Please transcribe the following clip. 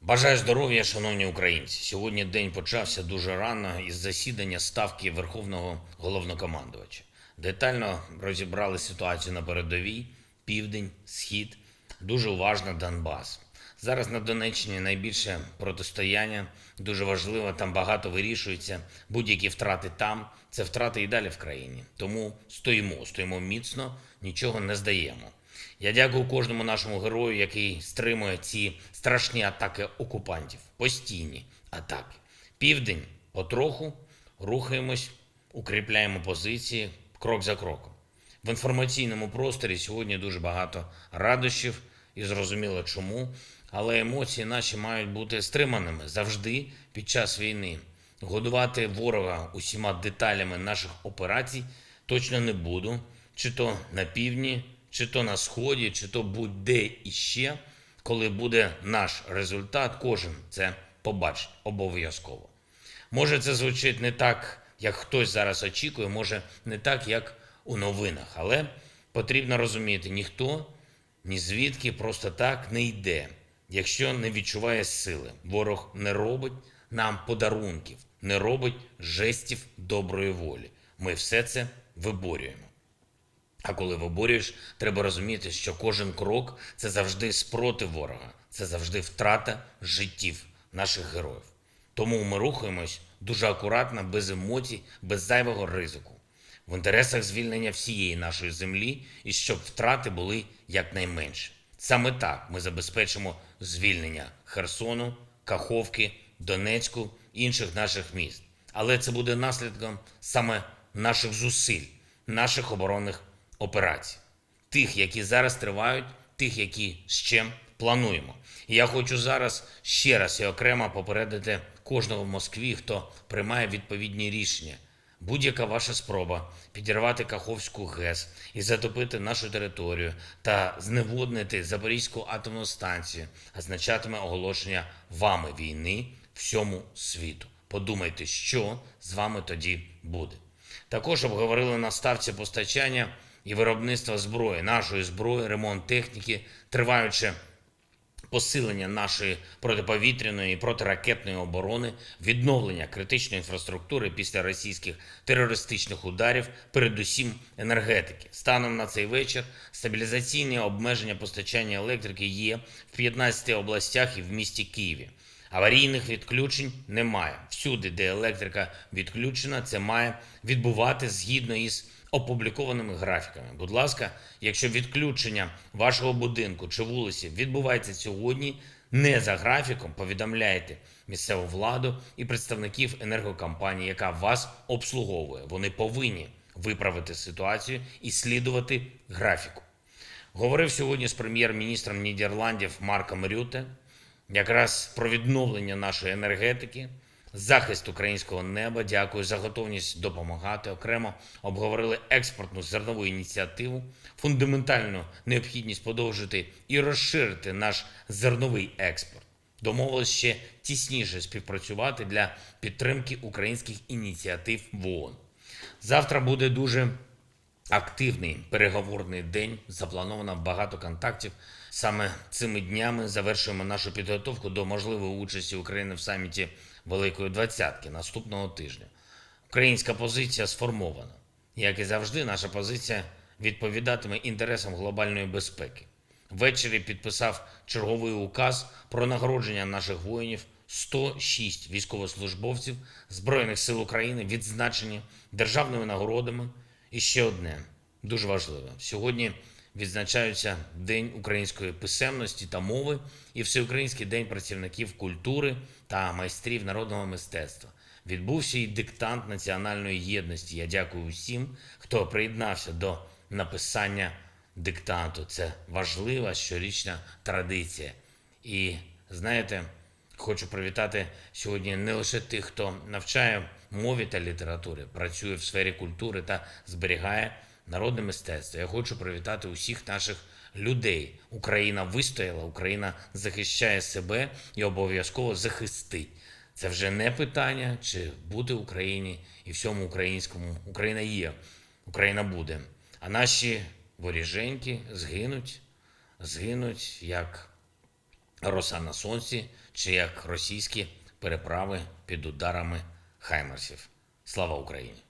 Бажаю здоров'я, шановні українці. Сьогодні день почався дуже рано із засідання Ставки Верховного Головнокомандувача. Детально розібрали ситуацію на передовій, південь, схід, дуже уважно Донбас. Зараз на Донеччині найбільше протистояння, дуже важливо, там багато вирішується. Будь-які втрати там – це втрати і далі в країні. Тому стоїмо міцно, нічого не здаємо. Я дякую кожному нашому герою, який стримує ці страшні атаки окупантів, постійні атаки. Південь потроху рухаємось, укріпляємо позиції крок за кроком. В інформаційному просторі сьогодні дуже багато радощів і зрозуміло чому, але емоції наші мають бути стриманими завжди під час війни. Годувати ворога усіма деталями наших операцій точно не буду, чи то на півдні, чи то на сході, чи то будь-де іще, коли буде наш результат, кожен це побачить обов'язково. Може, це звучить не так, як хтось зараз очікує, може не так, як у новинах, але потрібно розуміти, ніхто ні звідки просто так не йде, якщо не відчуває сили. Ворог не робить нам подарунків, не робить жестів доброї волі. Ми все це виборюємо. А коли виборюєш, треба розуміти, що кожен крок – це завжди спротив ворога, це завжди втрата життів наших героїв. Тому ми рухаємось дуже акуратно, без емоцій, без зайвого ризику. В інтересах звільнення всієї нашої землі і щоб втрати були якнайменші. Саме так ми забезпечимо звільнення Херсону, Каховки, Донецьку, інших наших міст. Але це буде наслідком саме наших зусиль, наших оборонних операцій. Тих, які зараз тривають, тих, які ще плануємо. І я хочу зараз ще раз і окремо попередити кожного в Москві, хто приймає відповідні рішення. Будь-яка ваша спроба підірвати Каховську ГЕС і затопити нашу територію та зневоднити Запорізьку атомну станцію означатиме оголошення вами війни всьому світу. Подумайте, що з вами тоді буде. Також обговорили на ставці постачання і виробництва зброї, нашої зброї, ремонт техніки, триваюче посилення нашої протиповітряної і протиракетної оборони, відновлення критичної інфраструктури після російських терористичних ударів, передусім енергетики. Станом на цей вечір стабілізаційні обмеження постачання електрики є в 15 областях і в місті Києві. Аварійних відключень немає. Всюди, де електрика відключена, це має відбувати згідно із опублікованими графіками. Будь ласка, якщо відключення вашого будинку чи вулиці відбувається сьогодні, не за графіком, повідомляйте місцеву владу і представників енергокомпанії, яка вас обслуговує. Вони повинні виправити ситуацію і слідувати графіку. Говорив сьогодні з прем'єр-міністром Нідерландів Марком Рюте якраз про відновлення нашої енергетики, захист українського неба. Дякую за готовність допомагати. Окремо обговорили експортну зернову ініціативу, фундаментальну необхідність подовжити і розширити наш зерновий експорт. Домовились ще тісніше співпрацювати для підтримки українських ініціатив в ООН. Завтра буде дуже активний переговорний день, заплановано багато контактів. Саме цими днями завершуємо нашу підготовку до можливої участі України в саміті Великої Двадцятки наступного тижня. Українська позиція сформована. Як і завжди, наша позиція відповідатиме інтересам глобальної безпеки. Ввечері підписав черговий указ про нагородження наших воїнів. 106 військовослужбовців Збройних сил України відзначені державними нагородами. І ще одне, дуже важливе. Сьогодні відзначаються День української писемності та мови і Всеукраїнський день працівників культури та майстрів народного мистецтва. Відбувся і диктант національної єдності. Я дякую усім, хто приєднався до написання диктанту. Це важлива щорічна традиція. І, знаєте, хочу привітати сьогодні не лише тих, хто навчає мові та літератури, працює в сфері культури та зберігає народне мистецтво. Я хочу привітати усіх наших людей. Україна вистояла, Україна захищає себе і обов'язково захистить. Це вже не питання, чи бути Україні і всьому українському. Україна є, Україна буде. А наші воріженьки згинуть як роса на сонці чи як російські переправи під ударами хаймерсів. Слава Україні!